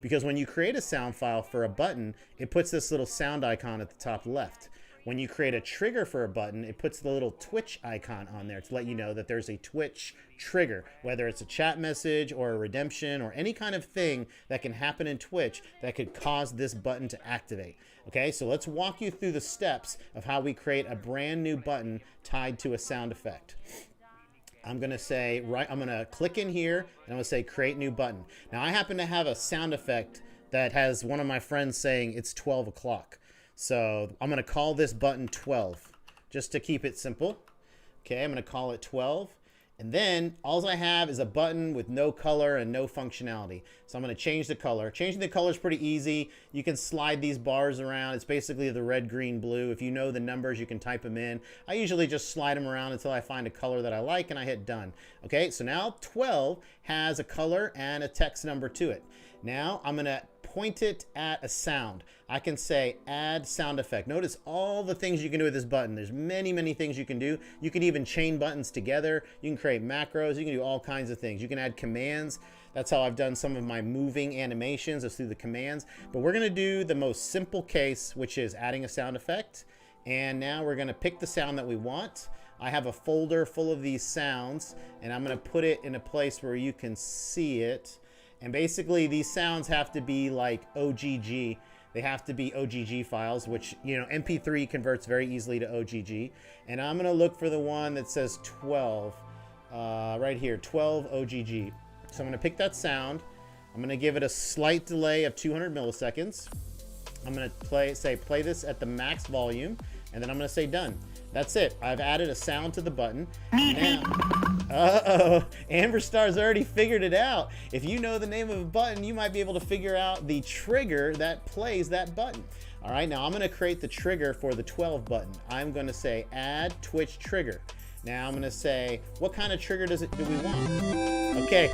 because when you create a sound file for a button, it puts this little sound icon at the top left. When you create a trigger for a button, it puts the little Twitch icon on there to let you know that there's a Twitch trigger, whether it's a chat message or a redemption or any kind of thing that can happen in Twitch that could cause this button to activate. Okay, so let's walk you through the steps of how we create a brand new button tied to a sound effect. I'm going to say, I'm going to click in here and I'm going to say create new button. Now I happen to have a sound effect that has one of my friends saying it's 12 o'clock. So I'm going to call this button 12 just to keep it simple. Okay, I'm going to call it 12. And then all I have is a button with no color and no functionality. So I'm going to change the color. Changing the color is pretty easy. You can slide these bars around. It's basically the red, green, blue. If you know the numbers, you can type them in. I usually just slide them around until I find a color that I like and I hit done. Okay, so now 12 has a color and a text number to it. Now I'm going to point it at a sound. I can say add sound effect. Notice all the things you can do with this button. There's many, many things you can do. You can even chain buttons together. You can create macros. You can do all kinds of things. You can add commands. That's how I've done some of my moving animations, is through the commands. But we're going to do the most simple case, which is adding a sound effect. And now we're going to pick the sound that we want. I have a folder full of these sounds, and I'm going to put it in a place where you can see it. And basically these sounds have to be like OGG. They have to be OGG files, which, you know, MP3 converts very easily to OGG. And I'm going to look for the one that says 12, right here, 12 OGG. So I'm going to pick that sound. I'm going to give it a slight delay of 200 milliseconds. I'm going to play this at the max volume, and then I'm going to say done. That's it. I've added a sound to the button. Now, Amber Star's already figured it out. If you know the name of a button, you might be able to figure out the trigger that plays that button. All right, now I'm going to create the trigger for the 12 button. I'm going to say add Twitch trigger. Now I'm going to say, what kind of trigger do we want? Okay.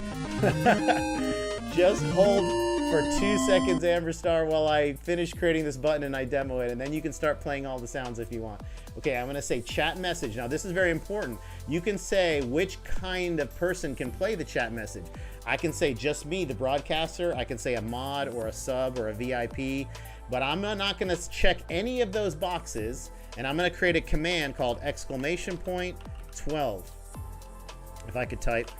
Just hold for 2 seconds, Amber Star, while I finish creating this button and I demo it, and then you can start playing all the sounds if you want. Okay, I'm going to say chat message. Now this is very important. You can say which kind of person can play the chat message. I can say just me, the broadcaster. I can say a mod or a sub or a VIP, but I'm not going to check any of those boxes, and I'm going to create a command called !12. If I could type.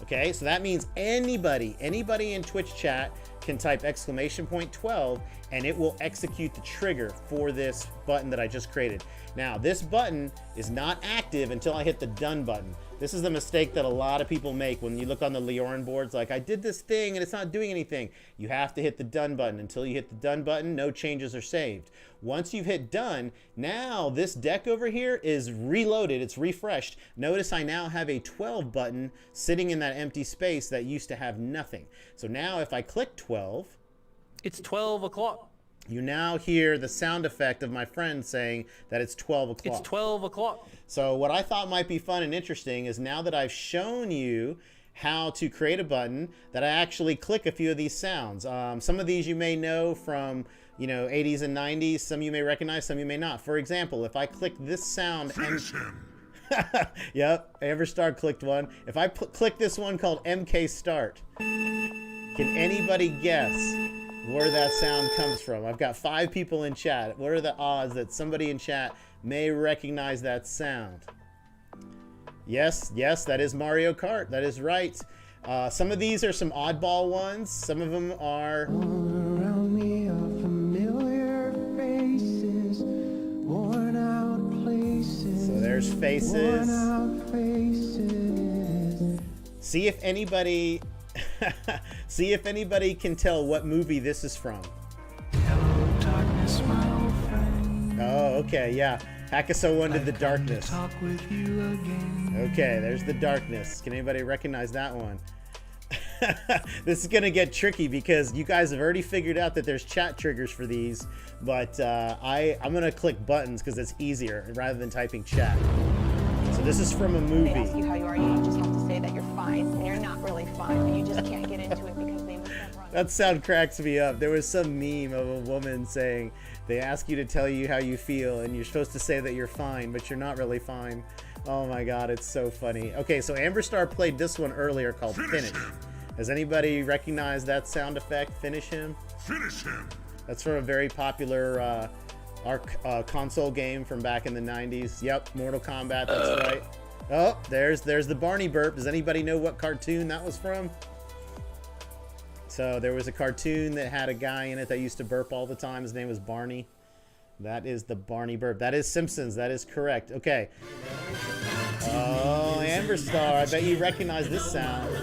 Okay, so that means anybody in Twitch chat can type !12, and it will execute the trigger for this button that I just created. Now, this button is not active until I hit the done button. This is the mistake that a lot of people make when you look on the Lioran boards, like, I did this thing and it's not doing anything. You have to hit the done button. Until you hit the done button, no changes are saved. Once you've hit done, now this deck over here is reloaded, it's refreshed. Notice I now have a 12 button sitting in that empty space that used to have nothing. So now if I click 12, it's 12 o'clock. You now hear the sound effect of my friend saying that it's 12 o'clock. It's 12 o'clock. So what I thought might be fun and interesting is, now that I've shown you how to create a button, that I actually click a few of these sounds. Some of these you may know from, you know, 80s and 90s. Some you may recognize, some you may not. For example, if I click this sound and yep, Amber Star clicked one. If I click this one called MK Start, can anybody guess where that sound comes from? I've got 5 people in chat. What are the odds that somebody in chat may recognize that sound? Yes, that is Mario Kart. That is right. Some of these are some oddball ones. Some of them are... All around me are familiar faces, worn out places. So there's faces. Worn out faces. See if anybody... See if anybody can tell what movie this is from. Hello, darkness, my old friend. Oh, okay, yeah. Hakuso wanted the darkness. Talk with you again. Okay, there's the darkness. Can anybody recognize that one? This is gonna get tricky because you guys have already figured out that there's chat triggers for these, but I'm gonna click buttons because it's easier rather than typing chat. So this is from a movie. They ask you how you are, you just have to say that you're fine, and you're not really fine, but you just can't get into it because they must have run. That sound cracks me up. There was some meme of a woman saying they ask you to tell you how you feel, and you're supposed to say that you're fine, but you're not really fine. Oh my god, it's so funny. Okay, so Amber Star played this one earlier called Finish. Does anybody recognize that sound effect? Finish him. Finish him. That's from a very popular console game from back in the 90s. Yep, Mortal Kombat, that's right. Oh, there's the Barney burp. Does anybody know what cartoon that was from? So there was a cartoon that had a guy in it that used to burp all the time. His name was Barney. That is the Barney burp. That is Simpsons. That is correct. Okay. Oh, Amber Star. I bet you recognize this sound.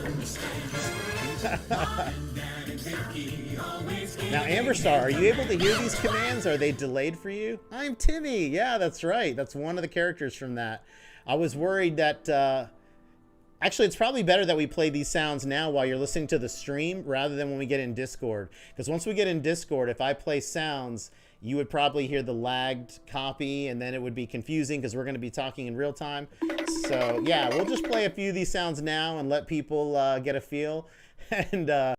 Now, Amber Star, are you able to hear these commands? Are they delayed for you? I'm Timmy. Yeah, that's right. That's one of the characters from that. I was worried that... Actually, it's probably better that we play these sounds now while you're listening to the stream rather than when we get in Discord. Because once we get in Discord, if I play sounds, you would probably hear the lagged copy, and then it would be confusing because we're going to be talking in real time. So, yeah, we'll just play a few of these sounds now and let people get a feel. And...